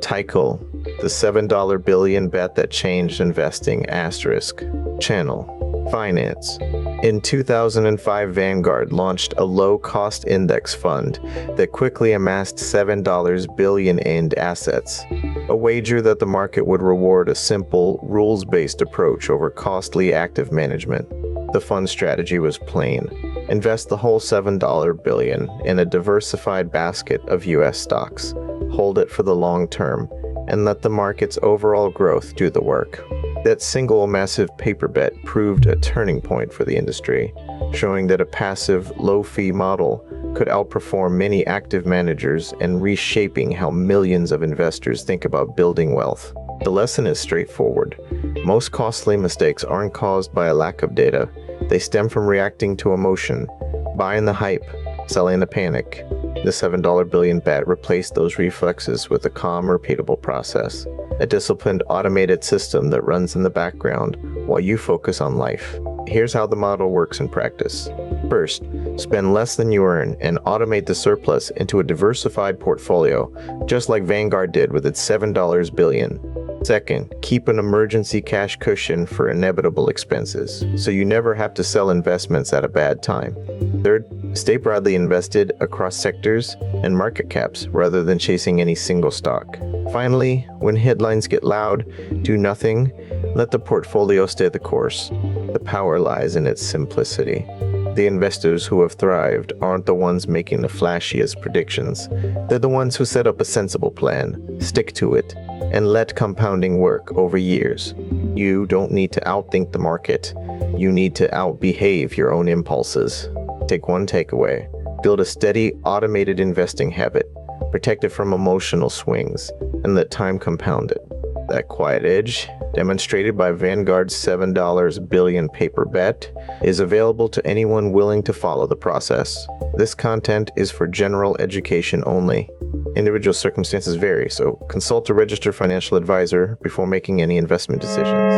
Title, the $7 billion bet that changed investing asterisk. Channel, finance. In 2005, Vanguard launched a low-cost index fund that quickly amassed $7 billion in assets, a wager that the market would reward a simple, rules-based approach over costly active management. The fund strategy was plain. Invest the whole $7 billion in a diversified basket of U.S. stocks, hold it for the long term, and let the market's overall growth do the work. That single massive paper bet proved a turning point for the industry, showing that a passive, low-fee model could outperform many active managers and reshaping how millions of investors think about building wealth. The lesson is straightforward. Most costly mistakes aren't caused by a lack of data. They stem from reacting to emotion, buying the hype, selling the panic. The $7 billion bet replaced those reflexes with a calm, repeatable process, a disciplined, automated system that runs in the background while you focus on life. Here's how the model works in practice. First, spend less than you earn and automate the surplus into a diversified portfolio, just like Vanguard did with its $7 billion. Second, keep an emergency cash cushion for inevitable expenses, so you never have to sell investments at a bad time. Third, stay broadly invested across sectors and market caps rather than chasing any single stock. Finally, when headlines get loud, do nothing. Let the portfolio stay the course. The power lies in its simplicity. The investors who have thrived aren't the ones making the flashiest predictions. They're the ones who set up a sensible plan, stick to it, and let compounding work over years. You don't need to outthink the market. You need to outbehave your own impulses. Take one takeaway. Build a steady, automated investing habit. Protect it from emotional swings, and let time compound it. That quiet edge, demonstrated by Vanguard's $7 billion paper bet, is available to anyone willing to follow the process. This content is for general education only. Individual circumstances vary, so consult a registered financial advisor before making any investment decisions.